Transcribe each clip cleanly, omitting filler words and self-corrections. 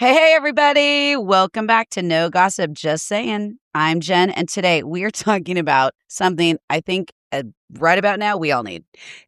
Hey, everybody. Welcome back to No Gossip, Just Saying. I'm Jen, and today we are talking about something I think right about now we all need.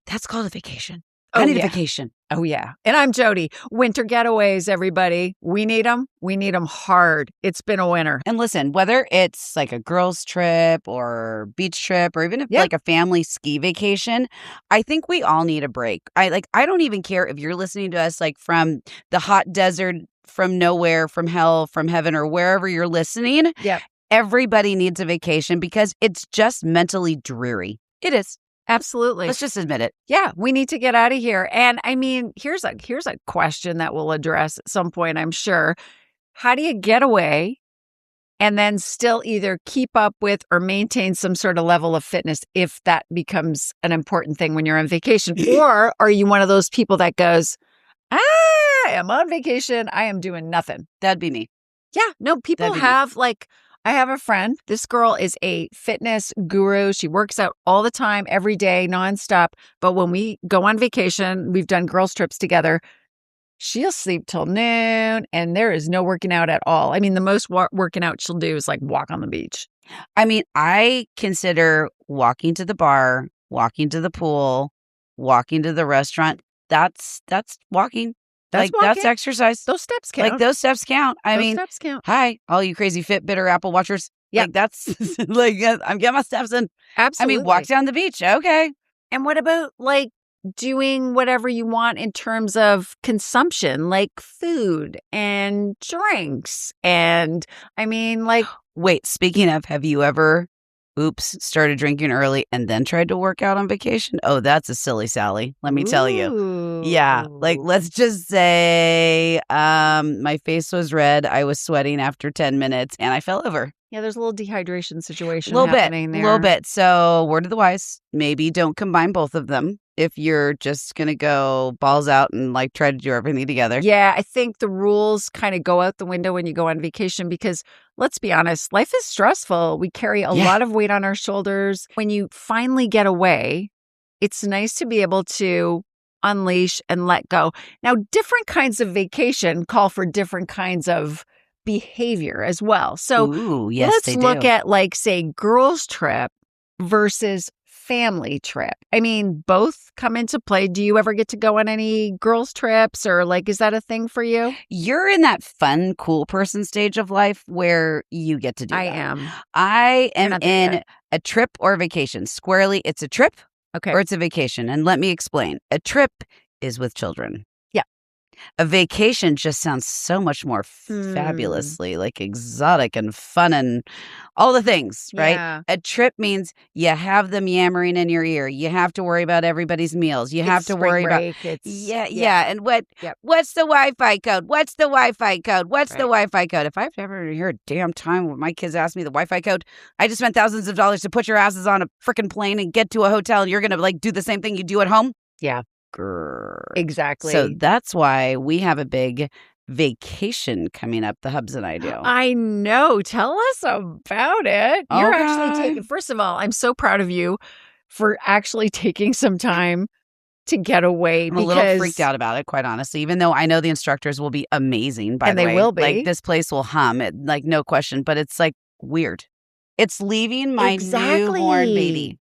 That's called a vacation. I need a vacation. Oh, yeah. And I'm Jodi. Winter getaways, everybody. We need them. We need them hard. It's been a winter. And listen, whether it's like a girls' trip or beach trip or even if like a family ski vacation, I think we all need a break. I don't even care if you're listening to us like from the hot desert, from nowhere, from hell, from heaven, or wherever you're listening. Yeah. Everybody needs a vacation because it's just mentally dreary. It is. Absolutely. Let's just admit it. Yeah, we need to get out of here. And I mean, here's a question that we'll address at some point, I'm sure. How do you get away and then still either keep up with or maintain some sort of level of fitness if that becomes an important thing when you're on vacation? Or are you one of those people that goes, I am on vacation, I am doing nothing? That'd be me. Yeah, no, people have like, I have a friend. This girl is a fitness guru. She works out all the time, every day, nonstop. But when we go on vacation, we've done girls' trips together, she'll sleep till noon and there is no working out at all. I mean, the most working out she'll do is like walk on the beach. I mean, I consider walking to the bar, walking to the pool, walking to the restaurant. That's walking. That's That's exercise. Those steps count. Like those steps count. I mean, steps count. Hi, all you crazy Fitbit Apple watchers. Yeah, like that's like I'm getting my steps in. Absolutely. I mean, walk down the beach. Okay. And what about like doing whatever you want in terms of consumption, like food and drinks? And I mean, like, wait. Speaking of, have you ever? Started drinking early and then tried to work out on vacation. Oh, that's a silly Sally. Let me tell you. Yeah. Like, let's just say my face was red. I was sweating after 10 minutes and I fell over. Yeah, there's a little dehydration situation happening there. A little bit. So word of the wise, maybe don't combine both of them if you're just going to go balls out and like try to do everything together. Yeah, I think the rules kind of go out the window when you go on vacation because let's be honest, life is stressful. We carry a lot of weight on our shoulders. When you finally get away, it's nice to be able to unleash and let go. Now, different kinds of vacation call for different kinds of behavior as well. So let's look at like, say, girls' trip versus family trip. I mean, both come into play. Do you ever get to go on any girls' trips or like, is that a thing for you? You're in that fun, cool person stage of life where you get to do that. I am in a trip or a vacation. Squarely, it's a trip or it's a vacation. And let me explain. A trip is with children. A vacation just sounds so much more fabulously like exotic and fun and all the things, right? Yeah. A trip means you have them yammering in your ear. You have to worry about everybody's meals. You have to worry about And what's the Wi-Fi code? What's the Wi-Fi code? What's the Wi-Fi code? If I've ever heard a damn time when my kids ask me the Wi-Fi code, I just spent thousands of dollars to put your asses on a freaking plane and get to a hotel and you're gonna like do the same thing you do at home? Yeah. Exactly. So that's why we have a big vacation coming up, the Hubs and I do. I know. Tell us about it. You're actually taking, first of all, I'm so proud of you for actually taking some time to get away. I'm a little freaked out about it, quite honestly, even though I know the instructors will be amazing, by the way. And they will be. Like, this place will hum, like, no question, but it's like weird. It's leaving my newborn baby.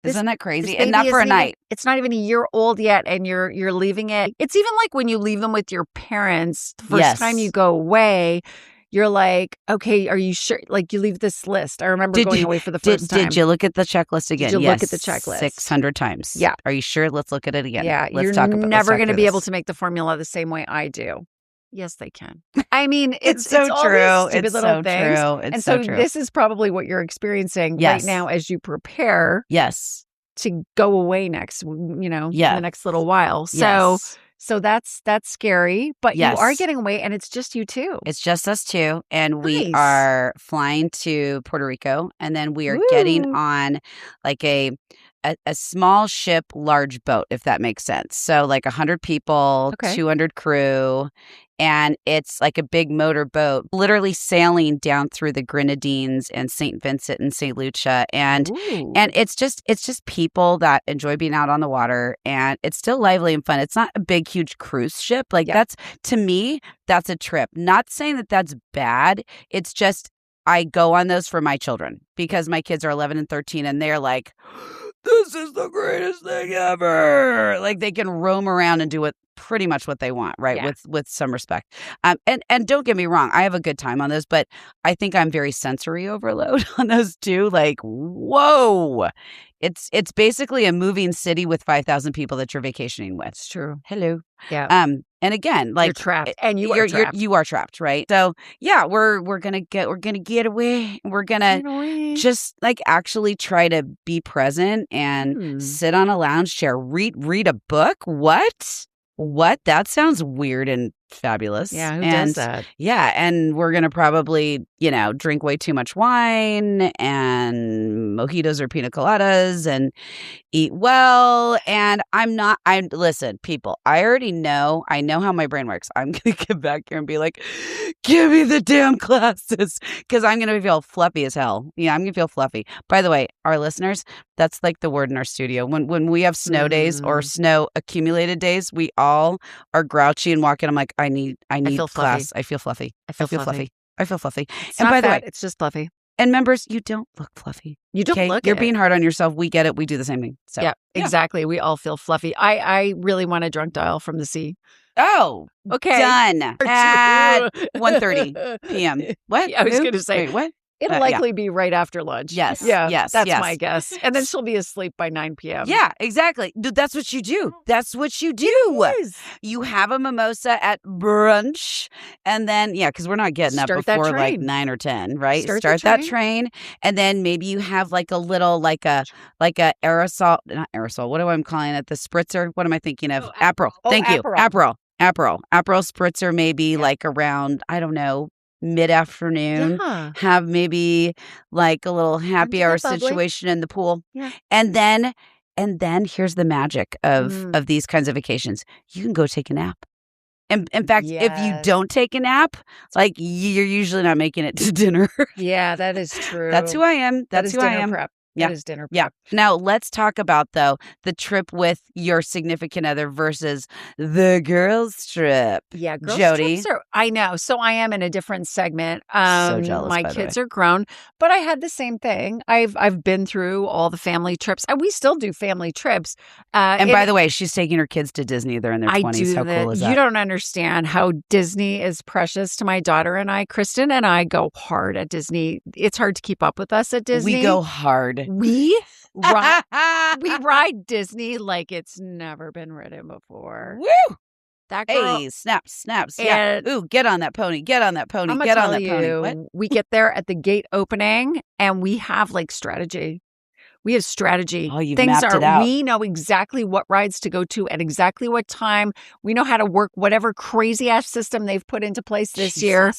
Isn't that crazy? And not for a night. It's not even a year old yet, and you're leaving it. It's even like when you leave them with your parents, the first time you go away, you're like, okay, are you sure? Like, you leave this list. I remember going away for the first time. Did you look at the checklist again? Did you look at the checklist? 600 times. Yeah. Are you sure? Let's look at it again. Yeah. You're never going to be able to make the formula the same way I do. Yes, they can. I mean, it's so true. It's so true. And so this is probably what you're experiencing right now as you prepare. Yes. To go away next, in the next little while. So that's scary, but you are getting away and it's just you two. It's just us two. And we are flying to Puerto Rico and then we are getting on like a small ship, large boat, if that makes sense. So like 100 people, 200 crew. and it's like a big motor boat, literally sailing down through the Grenadines and St. Vincent and St. Lucia, and it's just people that enjoy being out on the water, and it's still lively and fun. It's not a big, huge cruise ship. Like that's, to me, that's a trip. Not saying that that's bad. It's just I go on those for my children because my kids are 11 and 13, and they're like, this is the greatest thing ever. Like they can roam around and do pretty much what they want, right? Yeah. With some respect. And don't get me wrong, I have a good time on those, but I think I'm very sensory overload on those too. Like, whoa. It's basically a moving city with 5,000 people that you're vacationing with. It's true. Hello. Yeah. And again, like you're trapped, and you are trapped, right? So yeah, we're gonna get away. We're gonna just like actually try to be present and sit on a lounge chair, read a book. What? That sounds weird and fabulous. Yeah, who does that? Yeah, and we're going to probably, drink way too much wine and mojitos or pina coladas and eat well. And listen, people, I know how my brain works. I'm going to get back here and be like, give me the damn classes, because I'm going to feel fluffy as hell. Yeah, I'm going to feel fluffy. By the way, our listeners, that's like the word in our studio. When we have snow days or snow accumulated days, we all are grouchy and walking. I'm like, I need class. I feel fluffy. I feel fluffy. It's and by the way, it's just fluffy. And members, you don't look fluffy. You don't look You're being hard on yourself. We get it. We do the same thing. So yeah, exactly. We all feel fluffy. I really want a drunk dial from the sea. Oh, okay. Done at 1:30 p.m. What? I was going to say, wait, what? It'll likely be right after lunch. Yes. Yeah. Yes. That's my guess. And then she'll be asleep by 9 p.m. Yeah, exactly. That's what you do. You have a mimosa at brunch. And then, because we're not getting up before like 9 or 10, right? Start that train. And then maybe you have like a little, like a aerosol, not aerosol. What am I calling it? The spritzer. What am I thinking of? Aperol. Thank you. Aperol spritzer, maybe like around, I don't know, mid-afternoon. Have maybe like a little happy hour situation in the pool. Yeah. And then here's the magic of these kinds of vacations. You can go take a nap. And in fact, if you don't take a nap, like you're usually not making it to dinner. Yeah, that is true. That's who I am. That's who I am. Prep. Yeah. It is dinner prep. Yeah. Now let's talk about, though, the trip with your significant other versus the girls trip. Yeah, girls Jodi. trips I know. So I am in a different segment. So jealous. My kids are grown, but I had the same thing. I've been through all the family trips. And we still do family trips. And by the way, she's taking her kids to Disney. They're in their 20s. How cool is that? You don't understand how Disney is precious to my daughter and I. Kristen and I go hard at Disney. It's hard to keep up with us at Disney. We go hard. We ride Disney like it's never been ridden before. Woo! That girl. Hey, snaps. Yeah. Ooh, get on that pony. Get on that pony. Get on that pony. What? We get there at the gate opening and we have like strategy. We have strategy. Oh, you've mapped it out. We know exactly what rides to go to at exactly what time. We know how to work whatever crazy ass system they've put into place this year.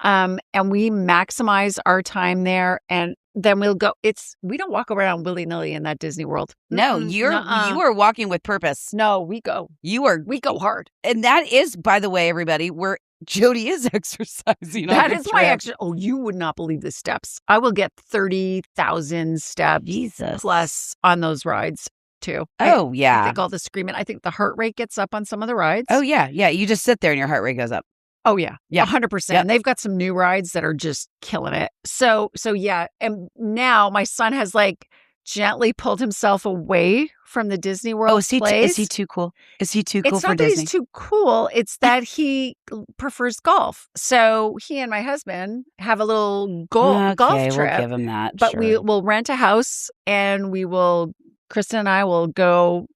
And we maximize our time there. And then we'll go. We don't walk around willy-nilly in that Disney World. No, you are walking with purpose. No, we go. We go hard. And that is, by the way, everybody, where Jodi is exercising. That is my exercise. Oh, you would not believe the steps. I will get 30,000 steps plus on those rides too. Oh, yeah. I think all the screaming. I think the heart rate gets up on some of the rides. Oh, yeah. Yeah. You just sit there and your heart rate goes up. Oh, yeah. Yeah. 100%. Yep. They've got some new rides that are just killing it. So yeah. And now my son has like gently pulled himself away from the Disney World. Oh, is he too cool? Is he too cool for Disney? It's not that he's too cool. It's that he prefers golf. So he and my husband have a little golf trip. We'll give him that. But sure. we will rent a house and Kristen and I will go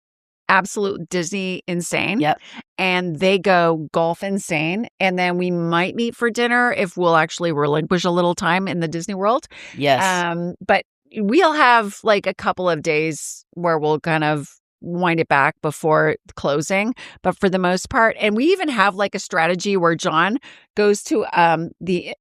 absolute Disney insane. Yep. And they go golf insane. And then we might meet for dinner if we'll actually relinquish a little time in the Disney World. Yes. But we'll have like a couple of days where we'll kind of wind it back before closing. But for the most part, and we even have like a strategy where John goes to the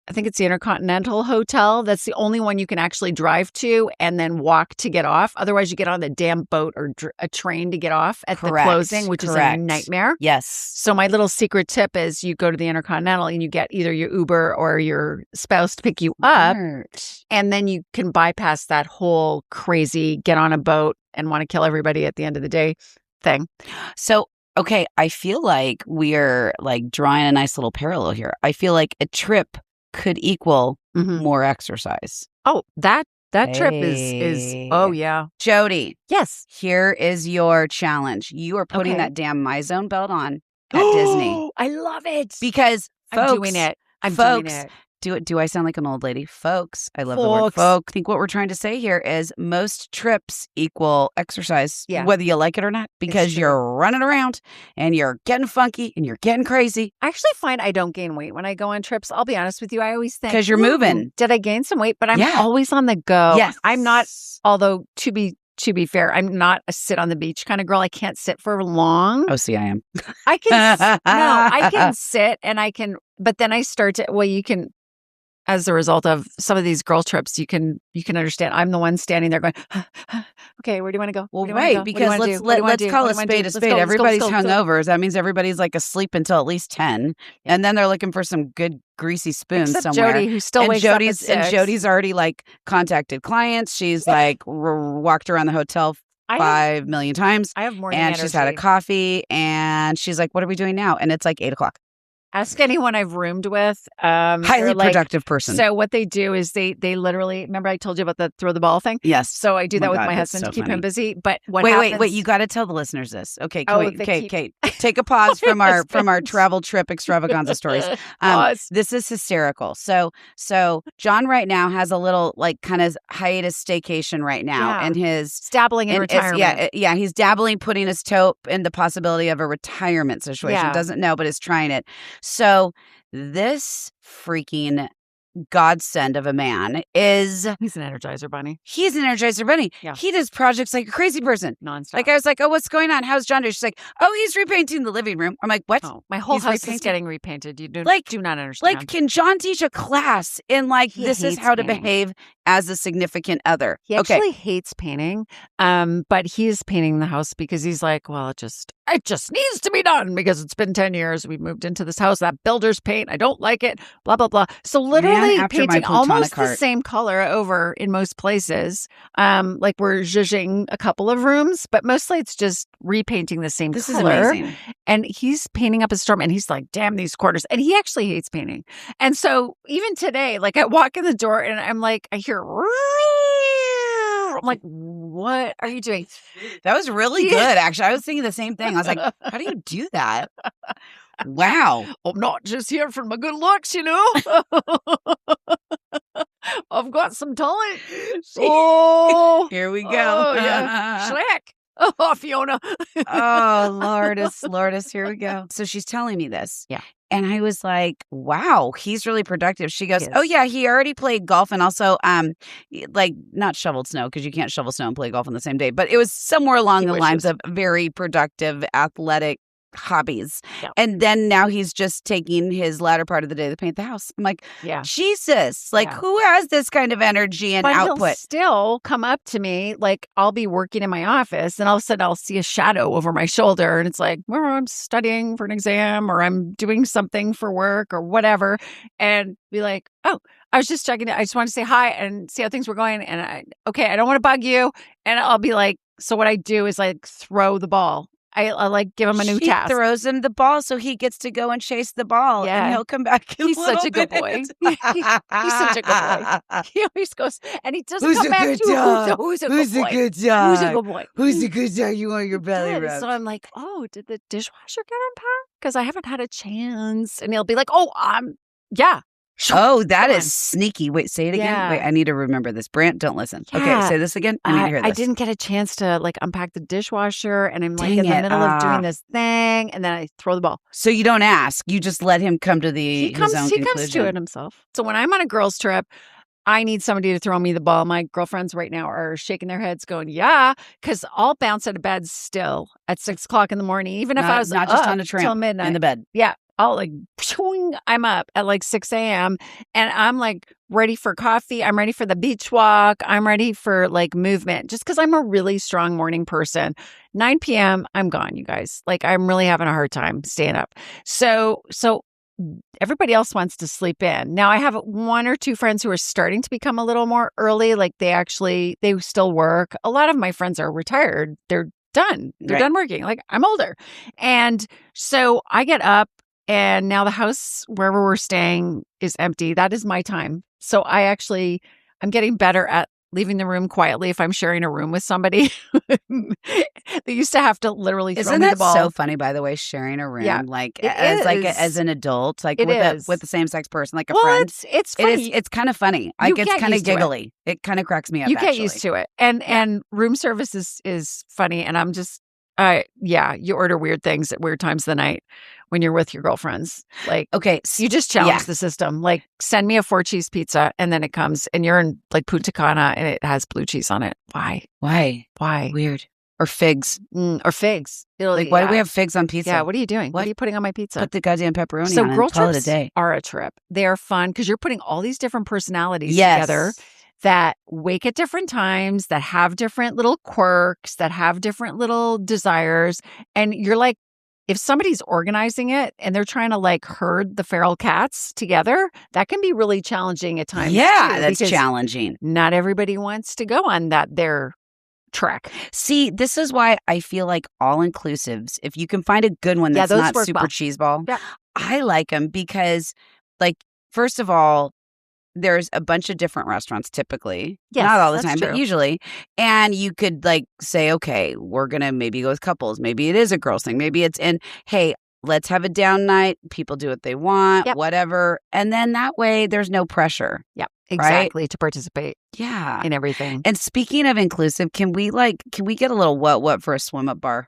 I think it's the Intercontinental Hotel. That's the only one you can actually drive to and then walk to get off. Otherwise, you get on the damn boat or a train to get off at the closing, which is a nightmare. Yes. So my little secret tip is you go to the Intercontinental and you get either your Uber or your spouse to pick you up. And then you can bypass that whole crazy get on a boat and want to kill everybody at the end of the day thing. So, okay, I feel like we're like drawing a nice little parallel here. I feel like a trip could equal more exercise. Oh, that trip is oh yeah. Jodi. Yes. Here is your challenge. You are putting that damn MyZone belt on at Disney. I love it. Because folks, I'm doing it. Doing it. Do I sound like an old lady? Folks, I love the word folk. I think what we're trying to say here is most trips equal exercise, whether you like it or not, because you're running around and you're getting funky and you're getting crazy. I actually find I don't gain weight when I go on trips. I'll be honest with you. I always think, because you're moving. Did I gain some weight? But I'm always on the go. Yes. I'm not, although to be fair, I'm not a sit on the beach kind of girl. I can't sit for long. Oh, see, I am. I can sit and I can, but then I start to, you can, as a result of some of these girl trips, you can understand. I'm the one standing there going, okay, where do you want to go? Well, right, because let's call a spade a spade. Everybody's hungover. That means everybody's like asleep until at least 10, and then they're looking for some good greasy spoons somewhere. Jodi, who still wakes up at 6. And Jodi's already like contacted clients. She's like walked around the hotel 5 million times. I have morning and energy. She's had a coffee, and she's like, "What are we doing now?" And it's like 8 o'clock. Ask anyone I've roomed with. Highly productive person. So what they do is they literally, remember I told you about the throw the ball thing? Yes. So I do that with my husband to keep him busy. But wait, you got to tell the listeners this. Okay, Kate, take a pause from our travel trip extravaganza stories. This is hysterical. So John right now has a little like kind of hiatus staycation right now, and his dabbling in retirement. He's dabbling, putting his toe in the possibility of a retirement situation. Yeah. Doesn't know, but is trying it. So this freaking godsend of a man is... He's an Energizer Bunny. He's an Energizer Bunny. Yeah. He does projects like a crazy person. Nonstop. Like I was like, oh, what's going on? How's John doing? She's like, oh, he's repainting the living room. I'm like, what? Oh, my whole house is getting repainted. You do not understand. Like, can John teach a class in like, this is how to behave as a significant other? He actually hates painting, but he's painting the house because he's like, well, it just needs to be done because it's been 10 years. We've moved into this house. That builder's paint, I don't like it, blah, blah, blah. So literally painting almost the same color over in most places. Like we're zhuzhing a couple of rooms, but mostly it's just repainting the same color. This is amazing. And he's painting up a storm and he's like, damn these quarters. And he actually hates painting. And so even today, like I walk in the door and I'm like, I hear, I'm like, what are you doing? That was really good, actually. I was thinking the same thing. I was like, how do you do that? Wow. I'm not just here for my good looks, you know. I've got some talent. Oh, here we go. Oh, yeah. Shrek. Oh, Fiona. Oh, Lourdes, here we go. So she's telling me this. Yeah. And I was like, wow, he's really productive. She goes, oh, yeah, he already played golf and also like not shoveled snow because you can't shovel snow and play golf on the same day. But it was somewhere along the lines of very productive, athletic hobbies. Yeah. And then now he's just taking his latter part of the day to paint the house. I'm like, Jesus, like who has this kind of energy and output? He'll still come up to me, like I'll be working in my office and all of a sudden I'll see a shadow over my shoulder and it's like, well, I'm studying for an exam or I'm doing something for work or whatever, and be like, oh, I was just checking it. I just wanted to say hi and see how things were going, and I don't want to bug you, and I'll be like, so what I do is like throw the ball. I like give him a new task. She throws him the ball so he gets to go and chase the ball. Yeah. And he'll come back. He's such a good boy. He's such a good boy. He always goes, and he doesn't come back to who's a good dog? Who's a good boy? Who's a good dog? You want your belly rubbed. So I'm like, oh, did the dishwasher get unpacked? Because I haven't had a chance. And he'll be like, oh, yeah. Oh, that is sneaky. Wait, say it again. Yeah. Wait, I need to remember this. Brant, don't listen. Yeah. Okay, say this again. I need to hear this. I didn't get a chance to like unpack the dishwasher, and I'm like in the middle of doing this thing, and then I throw the ball. So you don't ask. You just let him come to his own conclusion. He comes to it himself. So when I'm on a girls' trip, I need somebody to throw me the ball. My girlfriends right now are shaking their heads going, yeah, because I'll bounce out of bed still at 6 o'clock in the morning, even if I was not just on a tramp, till midnight. in the bed. Yeah. I'm up at like 6 a.m. and I'm like ready for coffee. I'm ready for the beach walk. I'm ready for like movement just because I'm a really strong morning person. 9 p.m. I'm gone, you guys. Like I'm really having a hard time staying up. So everybody else wants to sleep in. Now I have one or two friends who are starting to become a little more early. Like they still work. A lot of my friends are retired. They're done. They're done working. Like I'm older. And so I get up and now the house wherever we're staying is empty. That is my time. So I'm getting better at leaving the room quietly if I'm sharing a room with somebody. They used to have to literally throw me the ball. Isn't that so funny, by the way, sharing a room as an adult, like with the same sex person, like a friend? It's funny. It's kind of funny. Like it's kind of giggly. It kind of cracks me up. You get used to it. And room service is funny. And I'm just you order weird things at weird times of the night when you're with your girlfriends. Like, okay, you just challenge the system. Like, send me a 4-cheese pizza, and then it comes, and you're in like Punta Cana, and it has blue cheese on it. Why? Weird. Or figs. Or figs. Why do we have figs on pizza? Yeah, what are you doing? What are you putting on my pizza? Put the goddamn pepperoni on it and call it a day. Are a trip. They are fun because you're putting all these different personalities together that wake at different times, that have different little quirks, that have different little desires. And you're like, if somebody's organizing it and they're trying to like herd the feral cats together, that can be really challenging at times. Yeah, that's challenging. Not everybody wants to go on their trek. See, this is why I feel like all-inclusives, if you can find a good one that's not super cheeseball, I like them because, like, first of all, there's a bunch of different restaurants typically. Yes, not all the time, true. but usually. And you could like say, okay, we're going to maybe go with couples. Maybe it is a girls thing. Maybe it's hey, let's have a down night. People do what they want, whatever. And then that way there's no pressure. Yep, exactly. To participate. Yeah. In everything. And speaking of inclusive, can we get a little what for a swim up bar?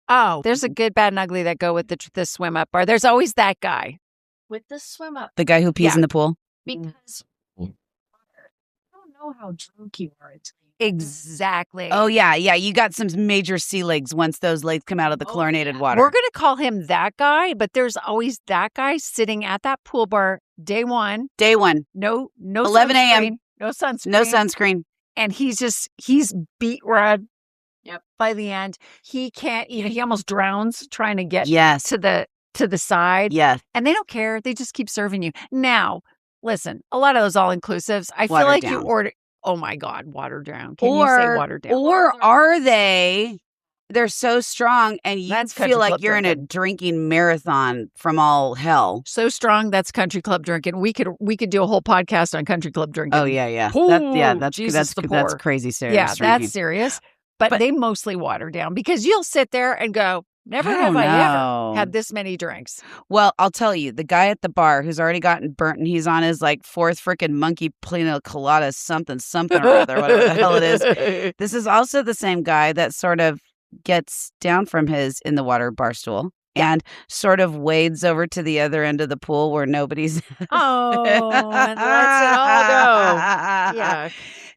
Oh, there's a good, bad, and ugly that go with the swim up bar. There's always that guy. With the swim up. The guy who pees in the pool? Because I don't know how drunk you are. Exactly. Oh, yeah. You got some major sea legs once those legs come out of the chlorinated water. We're going to call him that guy, but there's always that guy sitting at that pool bar day one. No 11 a.m. No sunscreen. And he's beat red by the end. He can't even, he almost drowns trying to get to the side. Yeah. And they don't care. They just keep serving you. Now, listen, a lot of those all-inclusives, I feel like you order, oh my God, watered down. Can you say watered down? Or are they're so strong and you feel like you're in a drinking marathon from all hell. So strong, that's country club drinking. We could do a whole podcast on country club drinking. Oh, yeah. That's crazy serious. Yeah, drinking. That's serious. But they mostly water down because you'll sit there and go, never have I ever had this many drinks. Well, I'll tell you, the guy at the bar who's already gotten burnt and he's on his like fourth freaking monkey pina colada something or other, whatever the hell it is. This is also the same guy that sort of gets down from his in the water bar stool and sort of wades over to the other end of the pool where nobody's. Oh, and lets it all go. Yeah.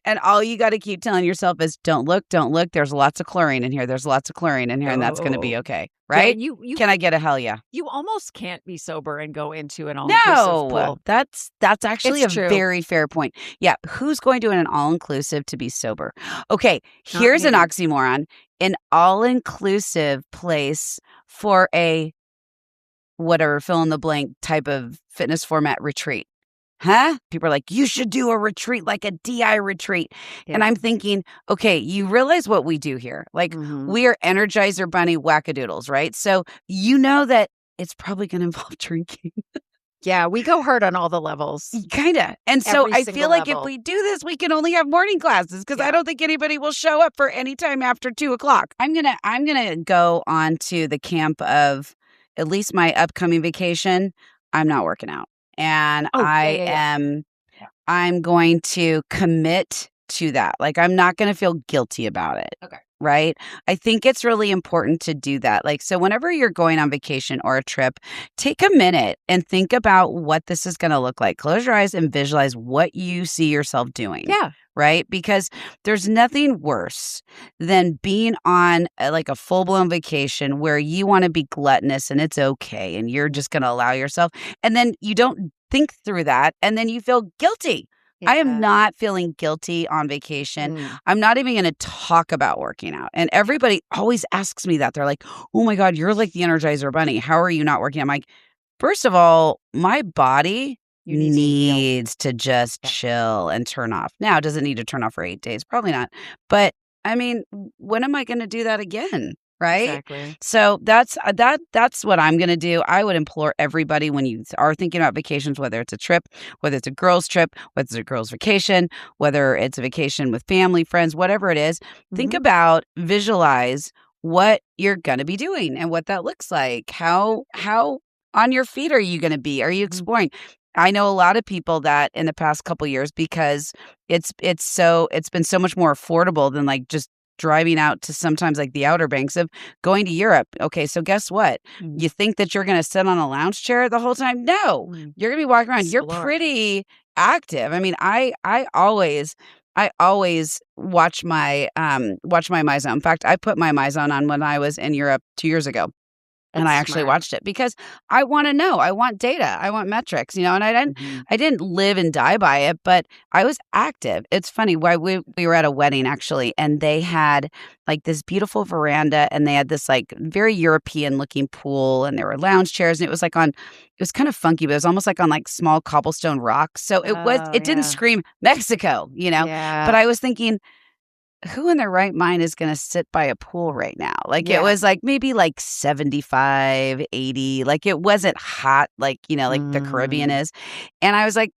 And all you got to keep telling yourself is, don't look. There's lots of chlorine in here. And that's going to be okay. Right? Yeah, Can I get a hell yeah? You almost can't be sober and go into an all-inclusive pool. That's actually very fair point. Yeah. Who's going to an all-inclusive to be sober? Okay. Here's an oxymoron. An all-inclusive place for a whatever fill in the blank type of fitness format retreat. Huh? People are like, you should do a retreat like a DI retreat. Yeah. And I'm thinking, okay, you realize what we do here. Like we are Energizer Bunny wackadoodles, right? So you know that it's probably going to involve drinking. Yeah, we go hard on all the levels. Kind of. And so I feel like if we do this, we can only have morning classes because I don't think anybody will show up for any time after 2:00. I'm gonna go on to the camp of at least my upcoming vacation. I'm not working out. And I'm going to commit to that. Like, I'm not going to feel guilty about it. Okay. right? I think it's really important to do that. Like, so whenever you're going on vacation or a trip, take a minute and think about what this is going to look like. Close your eyes and visualize what you see yourself doing. Yeah. Right? Because there's nothing worse than being on like a full-blown vacation where you want to be gluttonous and it's okay and you're just going to allow yourself. And then you don't think through that and then you feel guilty. Yeah. I am not feeling guilty on vacation. I'm not even going to talk about working out. And everybody always asks me that. They're like, oh my God, you're like the Energizer Bunny. How are you not working? I'm like, first of all, my body needs to just chill and turn off. Now, does it need to turn off for 8 days? Probably not. But I mean, when am I going to do that again? Right? Exactly. So that's what I'm going to do. I would implore everybody when you are thinking about vacations, whether it's a trip, whether it's a girls' trip, whether it's a girls' vacation, whether it's a vacation with family, friends, whatever it is, think about, visualize what you're going to be doing and what that looks like. How on your feet are you going to be? Are you exploring? I know a lot of people that in the past couple years, because it's been so much more affordable than like just driving out to sometimes like the Outer Banks of going to Europe. Okay, so guess what? You think that you're going to sit on a lounge chair the whole time? No, you're going to be walking around. You're pretty active. I mean, I always watch my MyZone. In fact, I put my MyZone on when I was in Europe 2 years ago. And I actually watched it because I want to know. I want data. I want metrics, and I didn't live and die by it, but I was active. It's funny. Why we were at a wedding actually, and they had like this beautiful veranda, and they had this like very European looking pool, and there were lounge chairs, and it was kind of funky, but it was almost like on like small cobblestone rocks. So it didn't scream Mexico, Yeah. But I was thinking, who in their right mind is going to sit by a pool right now? Like it was like maybe like 75, 80. Like it wasn't hot like, like the Caribbean is. And I was like,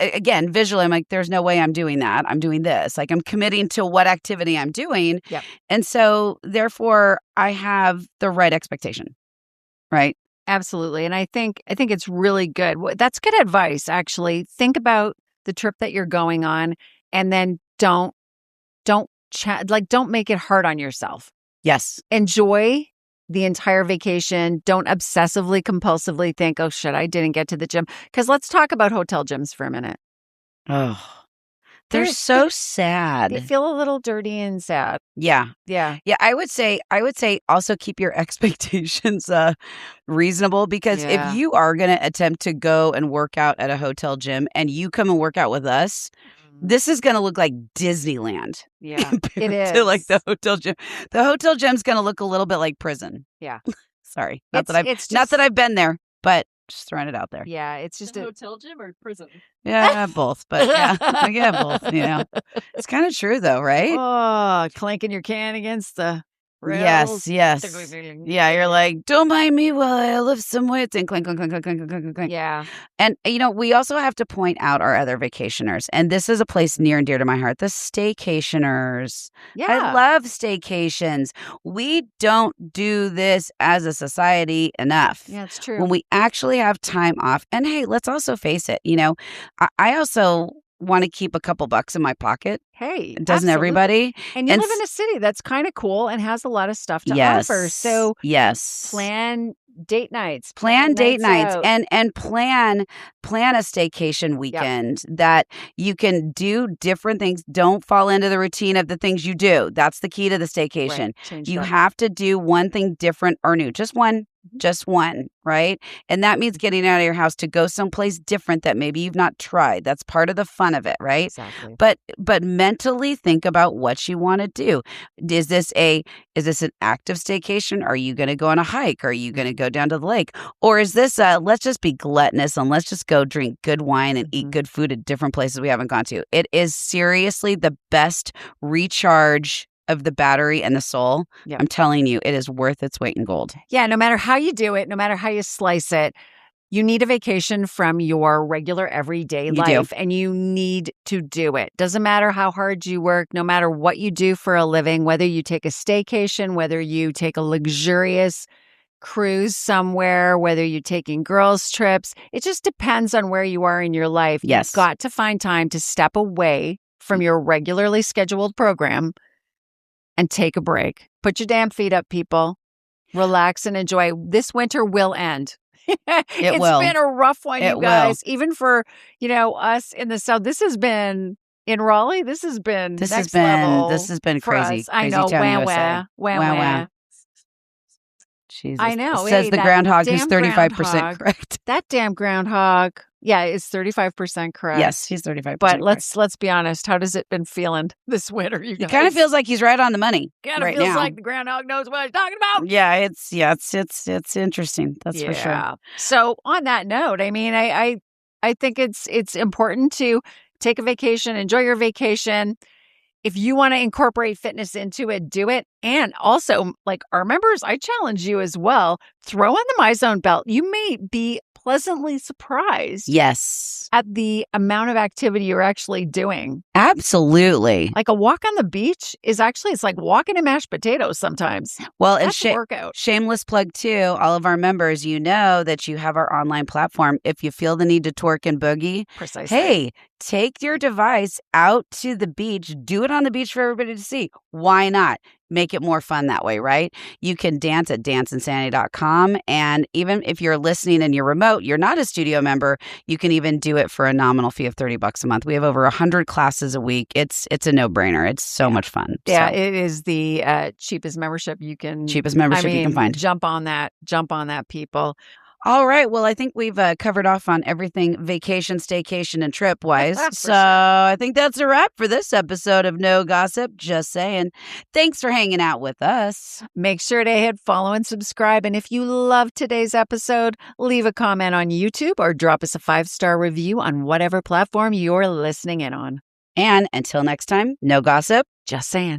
again, visually, I'm like, there's no way I'm doing that. I'm doing this. Like I'm committing to what activity I'm doing. Yep. And so therefore I have the right expectation. Right. Absolutely. And I think it's really good. That's good advice, actually. Think about the trip that you're going on and then don't make it hard on yourself. Yes. Enjoy the entire vacation. Don't obsessively, compulsively think, oh shit, I didn't get to the gym. Because let's talk about hotel gyms for a minute. Oh, they're so sad. They feel a little dirty and sad. Yeah. Yeah. Yeah. I would say also keep your expectations reasonable, because if you are going to attempt to go and work out at a hotel gym and you come and work out with us, this is going to look like Disneyland. Yeah, it is. To like the hotel gym. The hotel gym's going to look a little bit like prison. Yeah. Sorry. Not that I've been there, but just throwing it out there. Yeah, it's just a hotel gym or prison. Yeah, both. But yeah, both. It's kind of true though, right? Oh, clanking your can against the rails. Yes. Yeah, you're like, don't mind me while I lift some weights and clink, clink, clink, clink, clink, clink, clink. Yeah. And, we also have to point out our other vacationers. And this is a place near and dear to my heart, the Staycationers. Yeah. I love Staycations. We don't do this as a society enough. Yeah, it's true. When we actually have time off. And hey, let's also face it, I also want to keep a couple bucks in my pocket. Hey, doesn't everybody? And you live in a city that's kind of cool and has a lot of stuff to offer. So plan date nights. Plan date nights and plan a staycation weekend that you can do different things. Don't fall into the routine of the things you do. That's the key to the staycation. Right. You have to do one thing different or new. Just one, right? And that means getting out of your house to go someplace different that maybe you've not tried. That's part of the fun of it, right? Exactly. But mentally think about what you want to do. Is this an active staycation? Are you going to go on a hike? Are you going to go down to the lake? Or is this let's just be gluttonous and let's just go drink good wine and eat good food at different places we haven't gone to? It is seriously the best recharge of the battery and the soul. Yep. I'm telling you, it is worth its weight in gold. Yeah, no matter how you do it, no matter how you slice it, you need a vacation from your regular everyday life, and you need to do it. Doesn't matter how hard you work, no matter what you do for a living, whether you take a staycation, whether you take a luxurious cruise somewhere, whether you're taking girls' trips. It just depends on where you are in your life. Yes. You've got to find time to step away from your regularly scheduled program and take a break. Put your damn feet up, people. Relax and enjoy. This winter will end. It's been a rough one, you guys. Even for, us in the South. This has been in Raleigh. This has been level. This has been crazy. I know. Wah. Jesus. I know. It says the groundhog is 35% correct. That damn groundhog. Yeah, it's 35% correct. Yes, he's 35%. But let's be honest. How does it been feeling this winter? You guys? It kind of feels like he's right on the money. Kind of feels like the groundhog knows what he's talking about. Yeah, it's interesting. That's for sure. So on that note, I mean, I think it's important to take a vacation, enjoy your vacation. If you want to incorporate fitness into it, do it. And also, like our members, I challenge you as well. Throw on the MyZone belt. You may be pleasantly surprised. Yes. At the amount of activity you're actually doing. Absolutely. Like a walk on the beach is actually, it's like walking in mashed potatoes sometimes. Well, that's a workout. Shameless plug too. All of our members, you know that you have our online platform. If you feel the need to twerk and boogie, precisely. Hey, take your device out to the beach. Do it on the beach for everybody to see. Why not? Make it more fun that way, right? You can dance at danceinsanity.com. And even if you're listening and you're remote, you're not a studio member, you can even do it for a nominal fee of $30 a month. We have over 100 classes a week. It's a no-brainer. It's so much fun. Yeah, it is the cheapest membership you can find. Jump on that, people. All right. Well, I think we've covered off on everything vacation, staycation, and trip-wise. So I think that's a wrap for this episode of No Gossip, Just Saying. Thanks for hanging out with us. Make sure to hit follow and subscribe. And if you loved today's episode, leave a comment on YouTube or drop us a 5-star review on whatever platform you're listening in on. And until next time, no gossip, just saying.